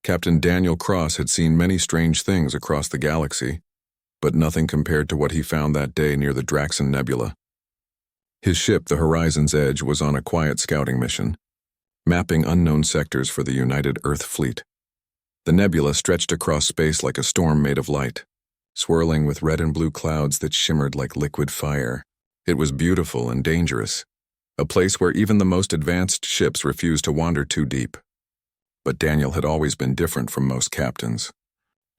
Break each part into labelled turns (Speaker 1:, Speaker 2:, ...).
Speaker 1: Captain Daniel Cross had seen many strange things across the galaxy, but nothing compared to what he found that day near the Draxon Nebula. His ship, the Horizon's Edge, was on a quiet scouting mission, mapping unknown sectors for the United Earth Fleet. The nebula stretched across space like a storm made of light, swirling with red and blue clouds that shimmered like liquid fire. It was beautiful and dangerous, a place where even the most advanced ships refused to wander too deep. But Daniel had always been different from most captains.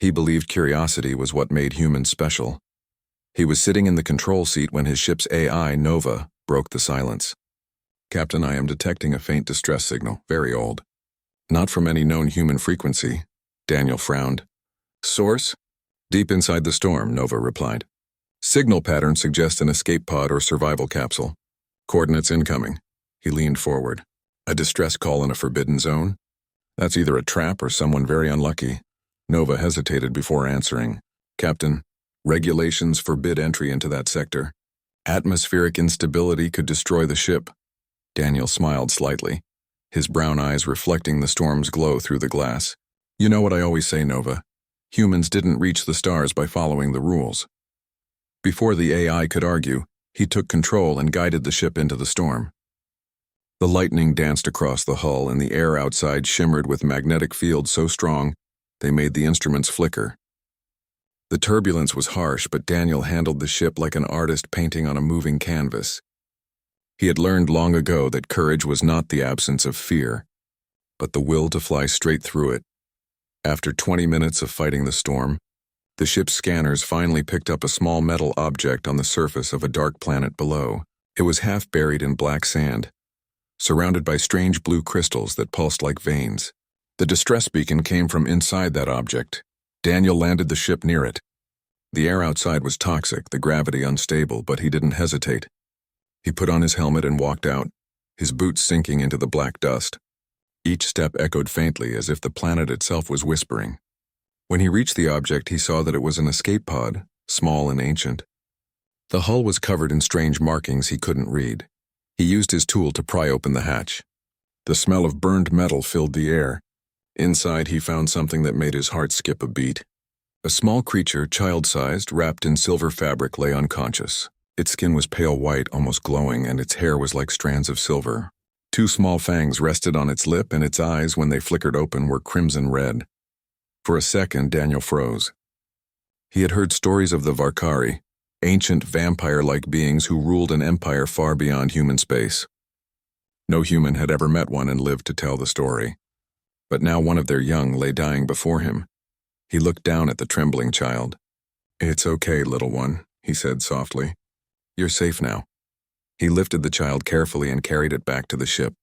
Speaker 1: He believed curiosity was what made humans special. He was sitting in the control seat when his ship's AI, Nova, broke the silence. "Captain, I am detecting a faint distress signal, very old. Not from any known human frequency." Daniel frowned. "Source?" "Deep inside the storm," Nova replied. "Signal pattern suggests an escape pod or survival capsule. Coordinates incoming." He leaned forward. "A distress call in a forbidden zone? That's either a trap or someone very unlucky." Nova hesitated before answering. "Captain, regulations forbid entry into that sector. Atmospheric instability could destroy the ship." Daniel smiled slightly, his brown eyes reflecting the storm's glow through the glass. "You know what I always say, Nova. Humans didn't reach the stars by following the rules." Before the AI could argue, he took control and guided the ship into the storm. The lightning danced across the hull, and the air outside shimmered with magnetic fields so strong they made the instruments flicker. The turbulence was harsh, but Daniel handled the ship like an artist painting on a moving canvas. He had learned long ago that courage was not the absence of fear, but the will to fly straight through it. After 20 minutes of fighting the storm, the ship's scanners finally picked up a small metal object on the surface of a dark planet below. It was half buried in black sand, surrounded by strange blue crystals that pulsed like veins. The distress beacon came from inside that object. Daniel landed the ship near it. The air outside was toxic, the gravity unstable, but he didn't hesitate. He put on his helmet and walked out, his boots sinking into the black dust. Each step echoed faintly, as if the planet itself was whispering. When he reached the object, he saw that it was an escape pod, small and ancient. The hull was covered in strange markings he couldn't read. He used his tool to pry open the hatch. The smell of burned metal filled the air. Inside, he found something that made his heart skip a beat. A small creature, child-sized, wrapped in silver fabric, lay unconscious. Its skin was pale white, almost glowing, and its hair was like strands of silver. 2 small fangs rested on its lip, and its eyes, when they flickered open, were crimson red. For a second, Daniel froze. He had heard stories of the Varkari, ancient vampire-like beings who ruled an empire far beyond human space. No human had ever met one and lived to tell the story. But now one of their young lay dying before him. He looked down at the trembling child. "It's okay, little one," he said softly. "You're safe now." He lifted the child carefully and carried it back to the ship.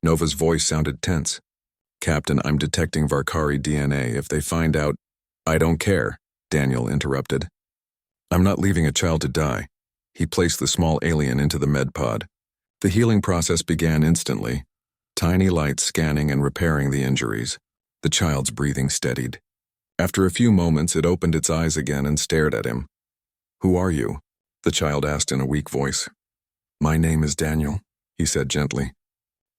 Speaker 1: Nova's voice sounded tense. "Captain, I'm detecting Varkari DNA. If they find out—" "I don't care," Daniel interrupted. "I'm not leaving a child to die." He placed the small alien into the med pod. The healing process began instantly, tiny lights scanning and repairing the injuries. The child's breathing steadied. After a few moments, it opened its eyes again and stared at him. "Who are you?" the child asked in a weak voice. "My name is Daniel," he said gently.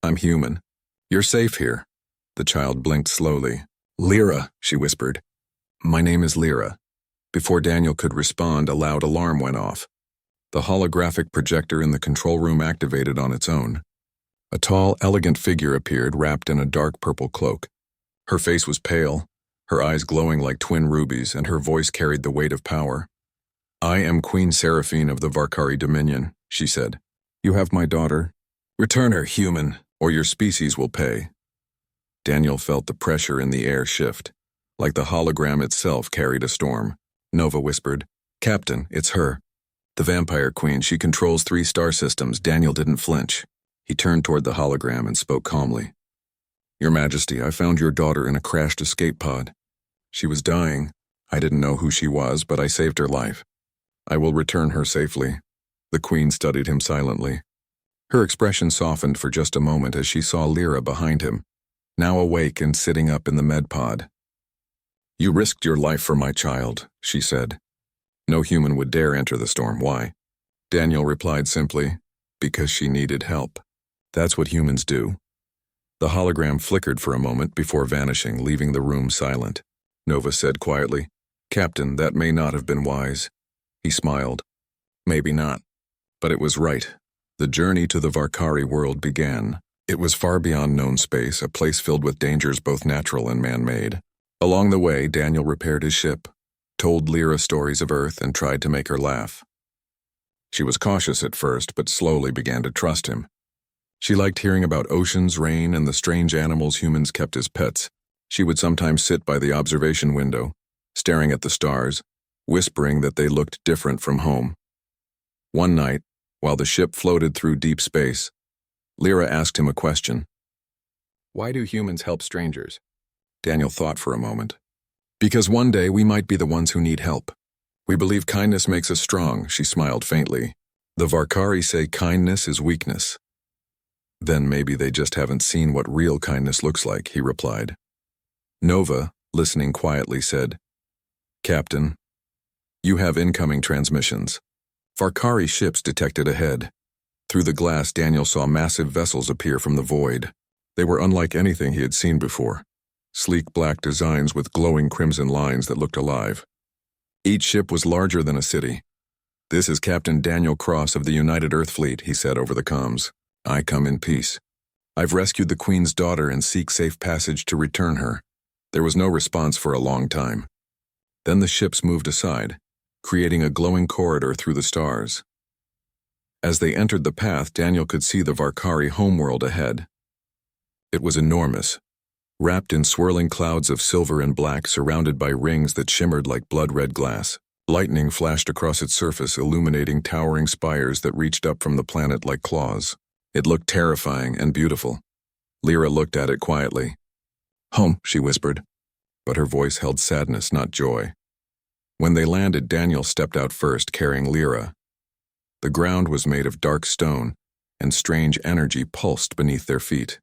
Speaker 1: "I'm human. You're safe here." The child blinked slowly. "Lyra," she whispered. "My name is Lyra." Before Daniel could respond, a loud alarm went off. The holographic projector in the control room activated on its own. A tall, elegant figure appeared, wrapped in a dark purple cloak. Her face was pale, her eyes glowing like twin rubies, and her voice carried the weight of power. "I am Queen Seraphine of the Varkari Dominion," she said. "You have my daughter. Return her, human, or your species will pay." Daniel felt the pressure in the air shift, like the hologram itself carried a storm. Nova whispered, "Captain, it's her. The Vampire Queen, she controls 3 star systems." Daniel didn't flinch. He turned toward the hologram and spoke calmly. "Your Majesty, I found your daughter in a crashed escape pod. She was dying. I didn't know who she was, but I saved her life. I will return her safely." The Queen studied him silently. Her expression softened for just a moment as she saw Lyra behind him, now awake and sitting up in the med pod. "You risked your life for my child," she said. "No human would dare enter the storm. Why?" Daniel replied simply, "Because she needed help. That's what humans do. The hologram flickered for a moment before vanishing, leaving the room silent. Nova said quietly, "Captain, that may not have been wise." He smiled. "Maybe not. But it was right." The journey to the Varkari world began. It was far beyond known space, a place filled with dangers both natural and man-made. Along the way, Daniel repaired his ship, told Lyra stories of Earth, and tried to make her laugh. She was cautious at first, but slowly began to trust him. She liked hearing about oceans, rain, and the strange animals humans kept as pets. She would sometimes sit by the observation window, staring at the stars, whispering that they looked different from home. One night, while the ship floated through deep space, Lyra asked him a question. "Why do humans help strangers?" Daniel thought for a moment. "Because one day we might be the ones who need help. We believe kindness makes us strong," she smiled faintly. "The Varkari say kindness is weakness." "Then maybe they just haven't seen what real kindness looks like," he replied. Nova, listening quietly, said, "Captain, you have incoming transmissions." Varkari ships detected ahead. Through the glass, Daniel saw massive vessels appear from the void. They were unlike anything he had seen before. Sleek black designs with glowing crimson lines that looked alive. Each ship was larger than a city. "This is Captain Daniel Cross of the United Earth Fleet," he said over the comms. "I come in peace. I've rescued the Queen's daughter and seek safe passage to return her." There was no response for a long time. Then the ships moved aside, creating a glowing corridor through the stars. As they entered the path, Daniel could see the Varkari homeworld ahead. It was enormous, wrapped in swirling clouds of silver and black, surrounded by rings that shimmered like blood-red glass. Lightning flashed across its surface, illuminating towering spires that reached up from the planet like claws. It looked terrifying and beautiful. Lyra looked at it quietly. "Home," she whispered, but her voice held sadness, not joy. When they landed, Daniel stepped out first, carrying Lyra. The ground was made of dark stone, and strange energy pulsed beneath their feet.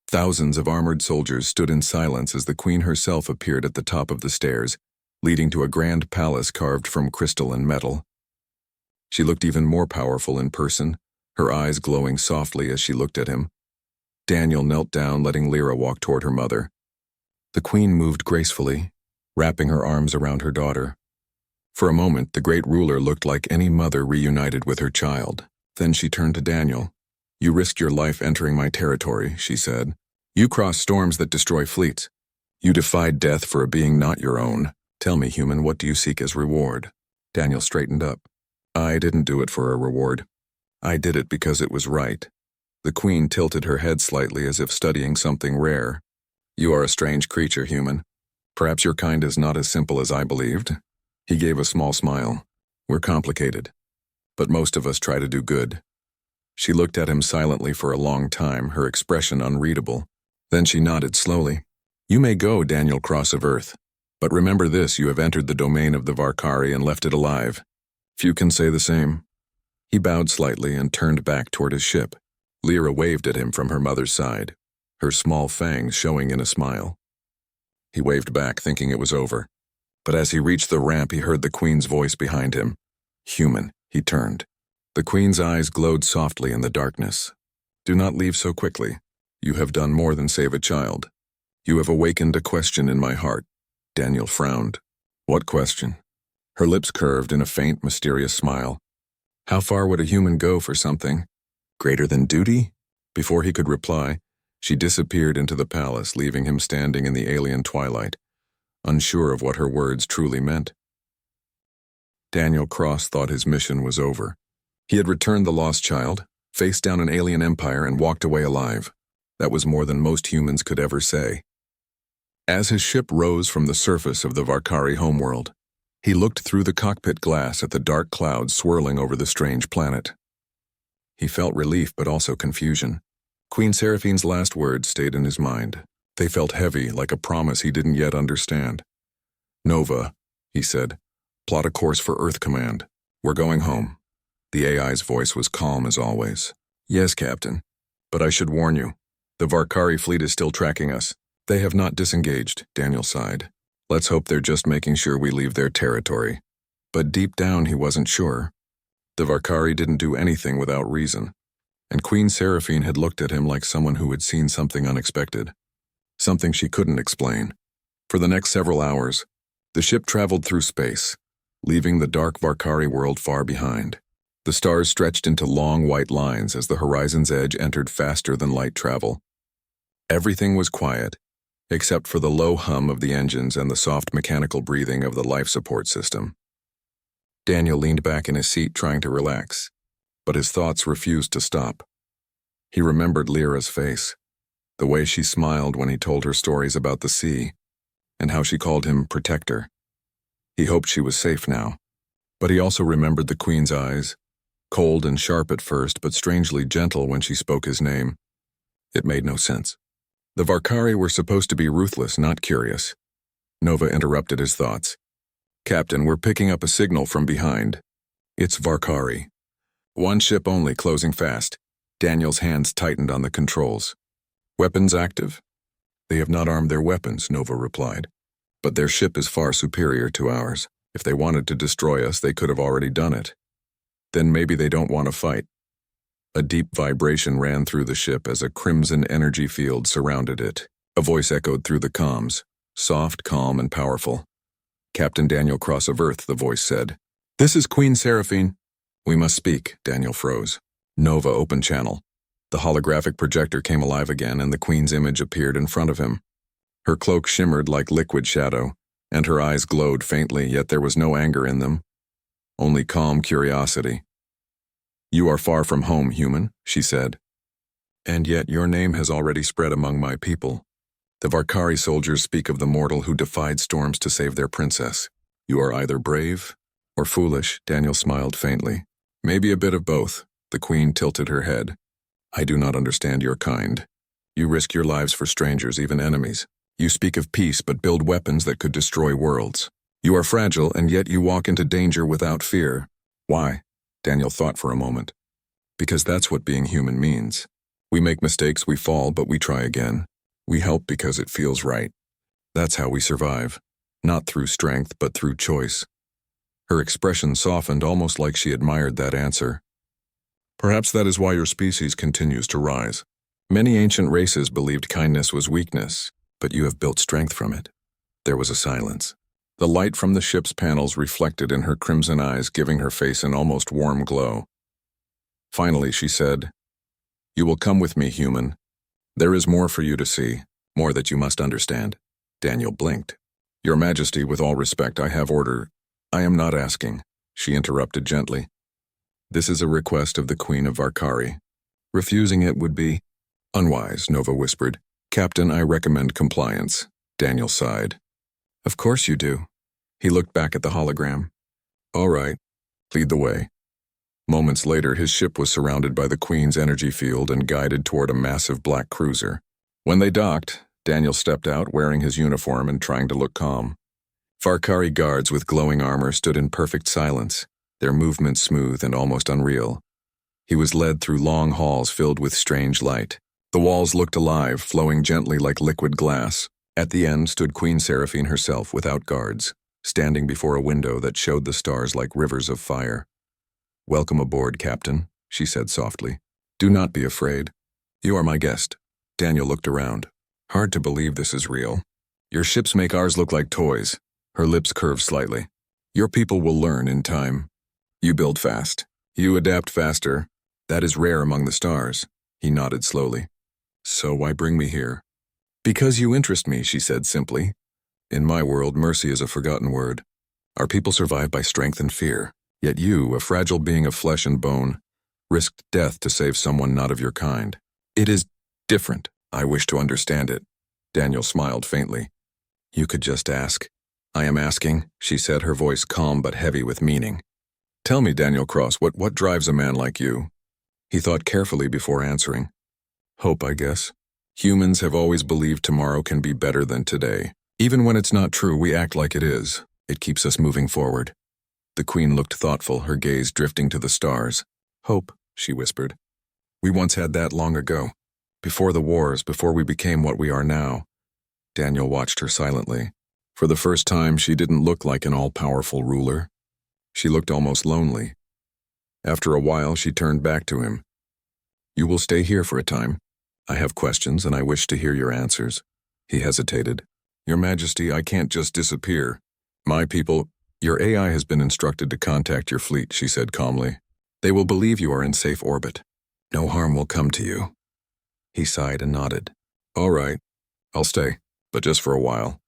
Speaker 1: Thousands of armored soldiers stood in silence as the Queen herself appeared at the top of the stairs, leading to a grand palace carved from crystal and metal. She looked even more powerful in person, her eyes glowing softly as she looked at him. Daniel knelt down, letting Lyra walk toward her mother. The Queen moved gracefully, wrapping her arms around her daughter. For a moment, the great ruler looked like any mother reunited with her child. Then she turned to Daniel. "You risked your life entering my territory," she said. "You crossed storms that destroy fleets. You defied death for a being not your own. Tell me, human, what do you seek as reward?" Daniel straightened up. "I didn't do it for a reward. I did it because it was right." The Queen tilted her head slightly as if studying something rare. "You are a strange creature, human. Perhaps your kind is not as simple as I believed." He gave a small smile. "We're complicated, but most of us try to do good." She looked at him silently for a long time, her expression unreadable. Then she nodded slowly. "You may go, Daniel Cross of Earth. But remember this, you have entered the domain of the Varkari and left it alive. Few can say the same." He bowed slightly and turned back toward his ship. Lyra waved at him from her mother's side, her small fangs showing in a smile. He waved back, thinking it was over. But as he reached the ramp, he heard the Queen's voice behind him. "Human," he turned. The Queen's eyes glowed softly in the darkness. "Do not leave so quickly. You have done more than save a child. You have awakened a question in my heart." Daniel frowned. "What question?" Her lips curved in a faint, mysterious smile. "How far would a human go for something greater than duty?" Before he could reply, she disappeared into the palace, leaving him standing in the alien twilight, unsure of what her words truly meant. Daniel Cross thought his mission was over. He had returned the lost child, faced down an alien empire, and walked away alive. That was more than most humans could ever say. As his ship rose from the surface of the Varkari homeworld, he looked through the cockpit glass at the dark clouds swirling over the strange planet. He felt relief but also confusion. Queen Seraphine's last words stayed in his mind. They felt heavy, like a promise he didn't yet understand. "Nova," he said, "plot a course for Earth Command. We're going home." The AI's voice was calm as always. "Yes, Captain. But I should warn you, the Varkari fleet is still tracking us." "They have not disengaged," Daniel sighed. "Let's hope they're just making sure we leave their territory." But deep down he wasn't sure. The Varkari didn't do anything without reason. and Queen Seraphine had looked at him like someone who had seen something unexpected, something she couldn't explain. For the next several hours, the ship traveled through space, leaving the dark Varkari world far behind. The stars stretched into long white lines as the horizon's edge entered faster than light travel. Everything was quiet, except for the low hum of the engines and the soft mechanical breathing of the life support system. Daniel leaned back in his seat trying to relax, but his thoughts refused to stop. He remembered Lyra's face, the way she smiled when he told her stories about the sea, and how she called him protector. He hoped she was safe now, but he also remembered the Queen's eyes, cold and sharp at first, but strangely gentle when she spoke his name. It made no sense. The Varkari were supposed to be ruthless, not curious. Nova interrupted his thoughts. "Captain, we're picking up a signal from behind. It's Varkari. One ship only, closing fast." Daniel's hands tightened on the controls. "Weapons active?" "They have not armed their weapons," Nova replied. "But their ship is far superior to ours. If they wanted to destroy us, they could have already done it. Then maybe they don't want to fight." A deep vibration ran through the ship as a crimson energy field surrounded it. A voice echoed through the comms, soft, calm, and powerful. "Captain Daniel Cross of Earth," the voice said. "This is Queen Seraphine." "We must speak." Daniel froze. Nova opened channel. The holographic projector came alive again, and the Queen's image appeared in front of him. Her cloak shimmered like liquid shadow, and her eyes glowed faintly, yet there was no anger in them, only calm curiosity. "You are far from home, human," she said. "And yet your name has already spread among my people. The Varkari soldiers speak of the mortal who defied storms to save their princess. You are either brave or foolish." Daniel smiled faintly. "Maybe a bit of both." The Queen tilted her head. "I do not understand your kind. You risk your lives for strangers, even enemies. You speak of peace but build weapons that could destroy worlds. You are fragile, and yet you walk into danger without fear. Why?" Daniel thought for a moment. "Because that's what being human means. We make mistakes, we fall, but we try again. We help because it feels right. That's how we survive. Not through strength, but through choice." Her expression softened, almost like she admired that answer. "Perhaps that is why your species continues to rise. Many ancient races believed kindness was weakness, but you have built strength from it." There was a silence. The light from the ship's panels reflected in her crimson eyes, giving her face an almost warm glow. Finally, she said, "You will come with me, human. There is more for you to see, more that you must understand." Daniel blinked. "Your Majesty, with all respect, I have order." "I am not asking," she interrupted gently. "This is a request of the Queen of Varkari. Refusing it would be unwise," Nova whispered. "Captain, I recommend compliance." Daniel sighed. "Of course you do." He looked back at the hologram. "All right, lead the way." Moments later, his ship was surrounded by the Queen's energy field and guided toward a massive black cruiser. When they docked, Daniel stepped out, wearing his uniform and trying to look calm. Varkari guards with glowing armor stood in perfect silence, their movements smooth and almost unreal. He was led through long halls filled with strange light. The walls looked alive, flowing gently like liquid glass. At the end stood Queen Seraphine herself, without guards, standing before a window that showed the stars like rivers of fire. "Welcome aboard, Captain," she said softly. "Do not be afraid. You are my guest." Daniel looked around. "Hard to believe this is real. Your ships make ours look like toys." Her lips curved slightly. "Your people will learn in time. You build fast. You adapt faster. That is rare among the stars." He nodded slowly. "So why bring me here?" "Because you interest me," she said simply. "In my world, mercy is a forgotten word. Our people survive by strength and fear. Yet you, a fragile being of flesh and bone, risked death to save someone not of your kind. It is different. I wish to understand it." Daniel smiled faintly. "You could just ask." "I am asking," she said, her voice calm but heavy with meaning. "Tell me, Daniel Cross, what drives a man like you?" He thought carefully before answering. "Hope, I guess. Humans have always believed tomorrow can be better than today. Even when it's not true, we act like it is. It keeps us moving forward." The Queen looked thoughtful, her gaze drifting to the stars. "Hope," she whispered. "We once had that long ago. Before the wars, before we became what we are now." Daniel watched her silently. For the first time, she didn't look like an all-powerful ruler. She looked almost lonely. After a while, she turned back to him. You will stay here for a time. I have questions and I wish to hear your answers. He hesitated. Your Majesty, I can't just disappear. My people, your AI has been instructed to contact your fleet, she said calmly. They will believe you are in safe orbit. No harm will come to you. He sighed and nodded. All right, I'll stay, but just for a while.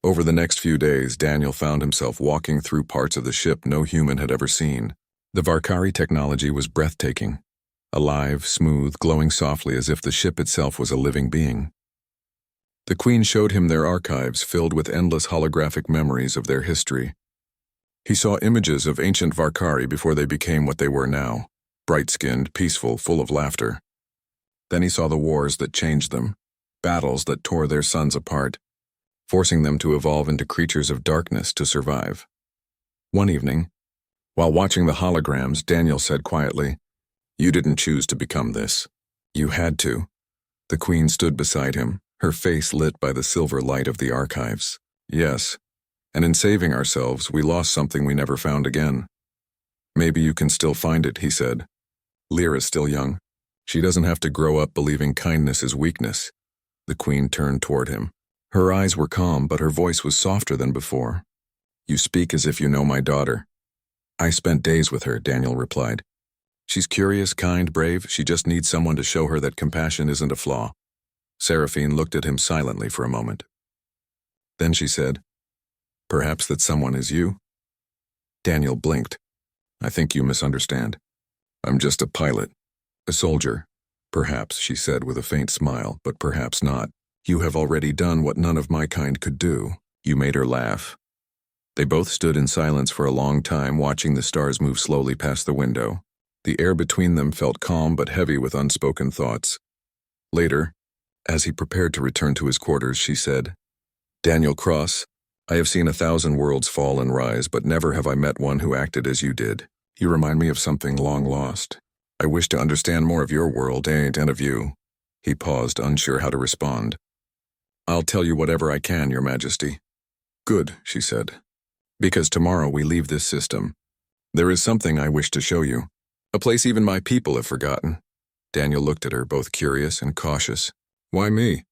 Speaker 1: Over the next few days, Daniel found himself walking through parts of the ship no human had ever seen. The Varkari technology was breathtaking. Alive, smooth, glowing softly as if the ship itself was a living being. The Queen showed him their archives filled with endless holographic memories of their history. He saw images of ancient Varkari before they became what they were now, bright-skinned, peaceful, full of laughter. Then he saw the wars that changed them, battles that tore their sons apart, forcing them to evolve into creatures of darkness to survive. One evening, while watching the holograms, Daniel said quietly, "You didn't choose to become this. You had to." The Queen stood beside him, her face lit by the silver light of the archives. Yes, and in saving ourselves, we lost something we never found again. Maybe you can still find it, he said. Lyra's still young. She doesn't have to grow up believing kindness is weakness. The Queen turned toward him. Her eyes were calm, but her voice was softer than before. You speak as if you know my daughter. I spent days with her, Daniel replied. She's curious, kind, brave. She just needs someone to show her that compassion isn't a flaw. Seraphine looked at him silently for a moment. Then she said, Perhaps that someone is you? Daniel blinked. I think you misunderstand. I'm just a pilot, a soldier. Perhaps, she said with a faint smile, but perhaps not. You have already done what none of my kind could do. You made her laugh. They both stood in silence for a long time, watching the stars move slowly past the window. The air between them felt calm but heavy with unspoken thoughts. Later, as he prepared to return to his quarters, she said, Daniel Cross, I have seen 1,000 worlds fall and rise, but never have I met one who acted as you did. You remind me of something long lost. I wish to understand more of your world and of you. He paused, unsure how to respond. I'll tell you whatever I can, Your Majesty. Good, she said. Because tomorrow we leave this system. There is something I wish to show you. A place even my people have forgotten. Daniel looked at her, both curious and cautious. Why me?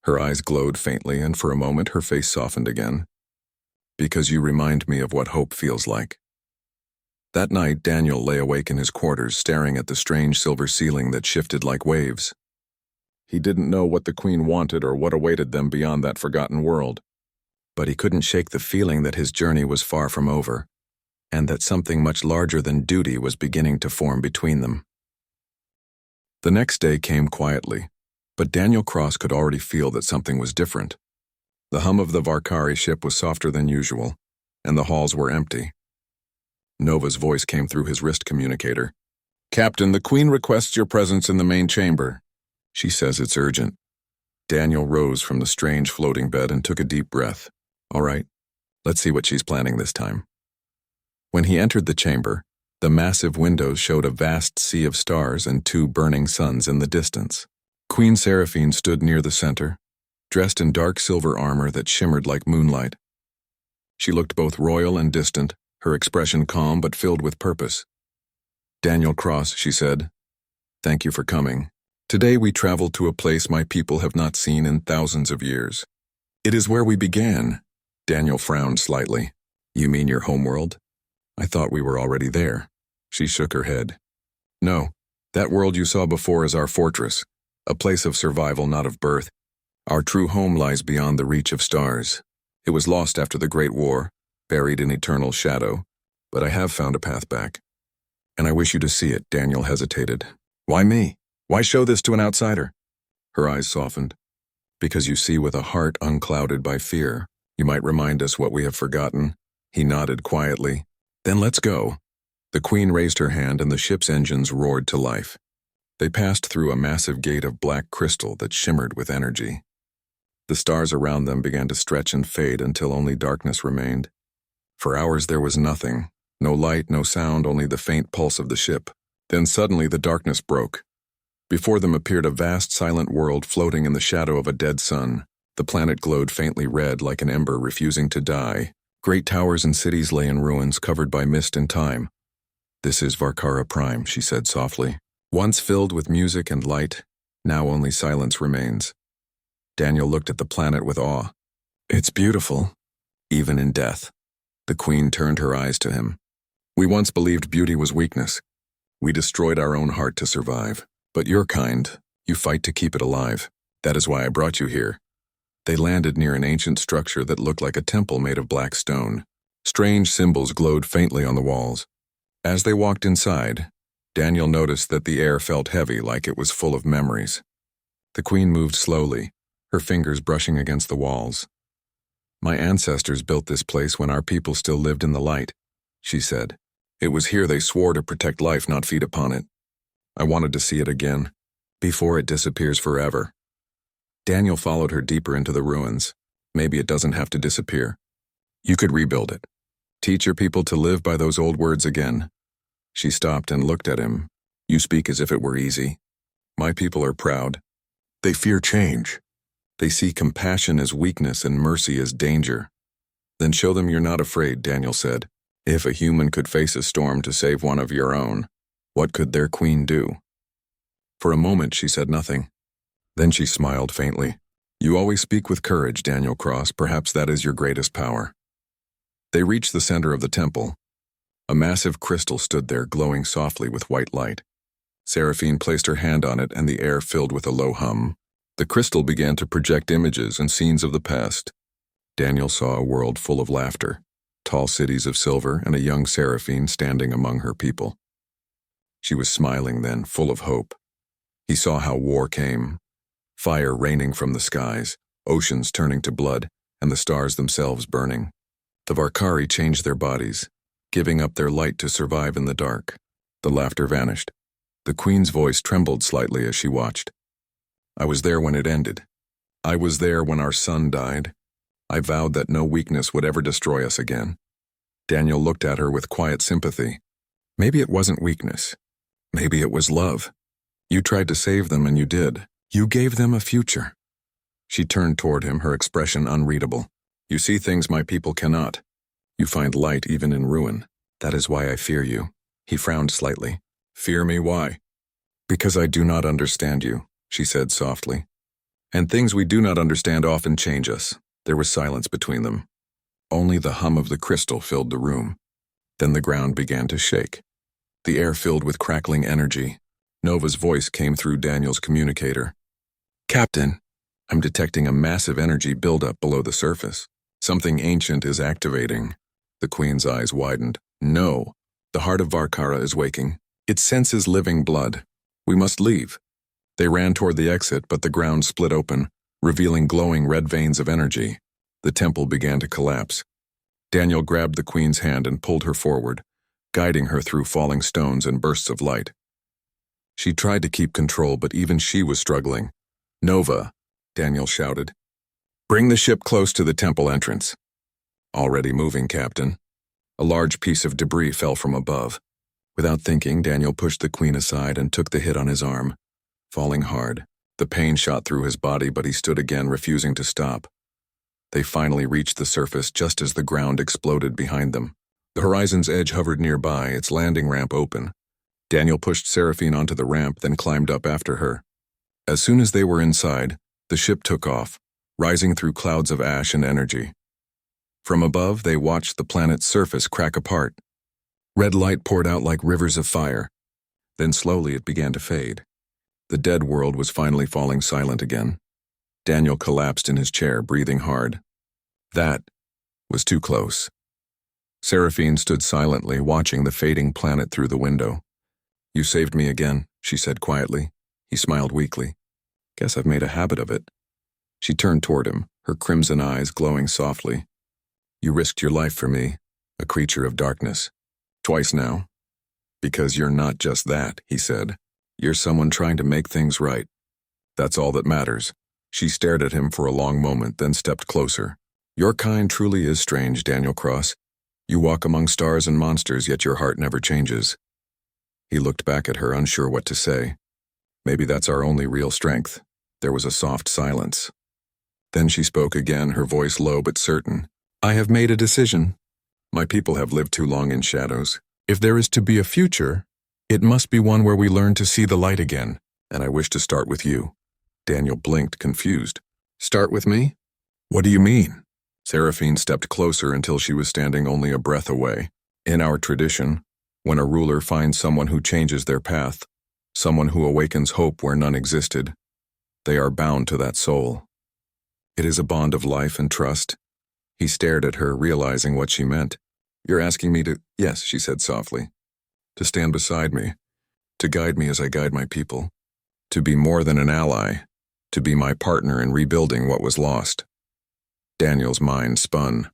Speaker 1: Her eyes glowed faintly, and for a moment her face softened again. Because you remind me of what hope feels like. That night, Daniel lay awake in his quarters, staring at the strange silver ceiling that shifted like waves. He didn't know what the Queen wanted or what awaited them beyond that forgotten world. But he couldn't shake the feeling that his journey was far from over, and that something much larger than duty was beginning to form between them. The next day came quietly, but Daniel Cross could already feel that something was different. The hum of the Varkari ship was softer than usual, and the halls were empty. Nova's voice came through his wrist communicator. Captain, the Queen requests your presence in the main chamber. She says it's urgent. Daniel rose from the strange floating bed and took a deep breath. All right, let's see what she's planning this time. When he entered the chamber, the massive windows showed a vast sea of stars and 2 burning suns in the distance. Queen Seraphine stood near the center, dressed in dark silver armor that shimmered like moonlight. She looked both royal and distant, her expression calm but filled with purpose. Daniel Cross, she said, thank you for coming. Today we travel to a place my people have not seen in thousands of years. It is where we began. Daniel frowned slightly. You mean your homeworld? I thought we were already there. She shook her head. No, that world you saw before is our fortress, a place of survival, not of birth. Our true home lies beyond the reach of stars. It was lost after the Great War, buried in eternal shadow, but I have found a path back. And I wish you to see it, Daniel hesitated. Why me? Why show this to an outsider? Her eyes softened. Because you see with a heart unclouded by fear. You might remind us what we have forgotten. He nodded quietly. Then let's go. The Queen raised her hand and the ship's engines roared to life. They passed through a massive gate of black crystal that shimmered with energy. The stars around them began to stretch and fade until only darkness remained. For hours there was nothing. No light, no sound, only the faint pulse of the ship. Then suddenly the darkness broke. Before them appeared a vast, silent world floating in the shadow of a dead sun. The planet glowed faintly red like an ember refusing to die. Great towers and cities lay in ruins, covered by mist and time. This is Varkara Prime, she said softly. Once filled with music and light, now only silence remains. Daniel looked at the planet with awe. It's beautiful, even in death. The Queen turned her eyes to him. We once believed beauty was weakness. We destroyed our own heart to survive. But your kind, you fight to keep it alive. That is why I brought you here. They landed near an ancient structure that looked like a temple made of black stone. Strange symbols glowed faintly on the walls. As they walked inside, Daniel noticed that the air felt heavy, like it was full of memories. The Queen moved slowly, her fingers brushing against the walls. My ancestors built this place when our people still lived in the light, she said. It was here they swore to protect life, not feed upon it. I wanted to see it again, before it disappears forever. Daniel followed her deeper into the ruins. Maybe it doesn't have to disappear. You could rebuild it. Teach your people to live by those old words again. She stopped and looked at him. You speak as if it were easy. My people are proud. They fear change. They see compassion as weakness and mercy as danger. Then show them you're not afraid, Daniel said. If a human could face a storm to save one of your own, what could their queen do? For a moment she said nothing. Then she smiled faintly. You always speak with courage, Daniel Cross. Perhaps that is your greatest power. They reached the center of the temple. A massive crystal stood there, glowing softly with white light. Seraphine placed her hand on it and the air filled with a low hum. The crystal began to project images and scenes of the past. Daniel saw a world full of laughter, tall cities of silver, and a young Seraphine standing among her people. She was smiling then, full of hope. He saw how war came, fire raining from the skies, oceans turning to blood, and the stars themselves burning. The Varkari changed their bodies, giving up their light to survive in the dark. The laughter vanished. The Queen's voice trembled slightly as she watched. I was there when it ended. I was there when our son died. I vowed that no weakness would ever destroy us again. Daniel looked at her with quiet sympathy. Maybe it wasn't weakness. Maybe it was love. You tried to save them and you did. You gave them a future. She turned toward him, her expression unreadable. You see things my people cannot. You find light even in ruin. That is why I fear you. He frowned slightly. Fear me, why? Because I do not understand you, she said softly. And things we do not understand often change us. There was silence between them. Only the hum of the crystal filled the room. Then the ground began to shake. The air filled with crackling energy. Nova's voice came through Daniel's communicator. Captain, I'm detecting a massive energy buildup below the surface. Something ancient is activating. The Queen's eyes widened. No, the heart of Varkara is waking. It senses living blood. We must leave. They ran toward the exit, but the ground split open, revealing glowing red veins of energy. The temple began to collapse. Daniel grabbed the Queen's hand and pulled her forward, guiding her through falling stones and bursts of light. She tried to keep control, but even she was struggling. Nova, Daniel shouted. Bring the ship close to the temple entrance. Already moving, Captain. A large piece of debris fell from above. Without thinking, Daniel pushed the Queen aside and took the hit on his arm. Falling hard, the pain shot through his body, but he stood again, refusing to stop. They finally reached the surface just as the ground exploded behind them. The horizon's edge hovered nearby, its landing ramp open. Daniel pushed Seraphine onto the ramp, then climbed up after her. As soon as they were inside, the ship took off, rising through clouds of ash and energy. From above, they watched the planet's surface crack apart. Red light poured out like rivers of fire. Then slowly it began to fade. The dead world was finally falling silent again. Daniel collapsed in his chair, breathing hard. That was too close. Seraphine stood silently, watching the fading planet through the window. You saved me again, she said quietly. He smiled weakly. Guess I've made a habit of it. She turned toward him, her crimson eyes glowing softly. You risked your life for me, a creature of darkness. Twice now. Because you're not just that, he said. You're someone trying to make things right. That's all that matters. She stared at him for a long moment, then stepped closer. Your kind truly is strange, Daniel Cross. You walk among stars and monsters, yet your heart never changes. He looked back at her, unsure what to say. Maybe that's our only real strength. There was a soft silence. Then she spoke again, her voice low but certain. I have made a decision. My people have lived too long in shadows. If there is to be a future, It must be one where we learn to see the light again, and I wish to start with you. Daniel blinked, confused. Start with me? What do you mean? Seraphine stepped closer until she was standing only a breath away. In our tradition, when a ruler finds someone who changes their path, someone who awakens hope where none existed, they are bound to that soul. It is a bond of life and trust. He stared at her, realizing what she meant. You're asking me to— Yes, she said softly. To stand beside me, to guide me as I guide my people, to be more than an ally, to be my partner in rebuilding what was lost. Daniel's mind spun.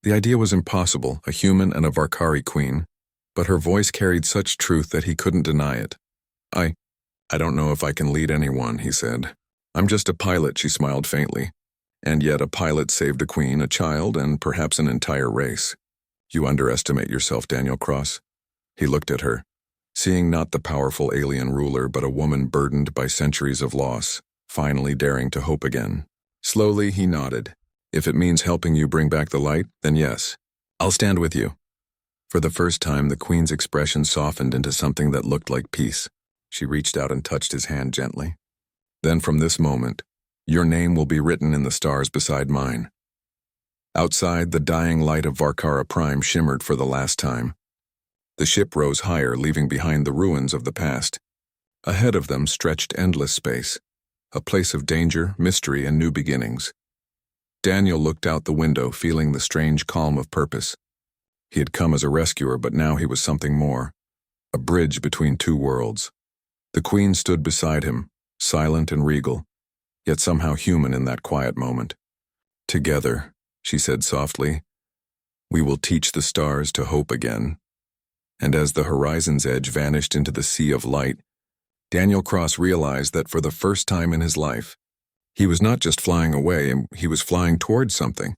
Speaker 1: The idea was impossible, a human and a Varkari queen, but her voice carried such truth that he couldn't deny it. I don't know if I can lead anyone, he said. I'm just a pilot, she smiled faintly. And yet a pilot saved a queen, a child, and perhaps an entire race. You underestimate yourself, Daniel Cross. He looked at her, seeing not the powerful alien ruler but a woman burdened by centuries of loss, finally daring to hope again. Slowly he nodded. If it means helping you bring back the light, then yes. I'll stand with you. For the first time, the queen's expression softened into something that looked like peace. She reached out and touched his hand gently. Then from this moment, your name will be written in the stars beside mine. Outside, the dying light of Varkara Prime shimmered for the last time. The ship rose higher, leaving behind the ruins of the past. Ahead of them stretched endless space, a place of danger, mystery, and new beginnings. Daniel looked out the window, feeling the strange calm of purpose. He had come as a rescuer, but now he was something more, a bridge between two worlds. The queen stood beside him, silent and regal, yet somehow human in that quiet moment. Together, she said softly, we will teach the stars to hope again. And as the horizon's edge vanished into the sea of light, Daniel Cross realized that for the first time in his life, he was not just flying away, he was flying towards something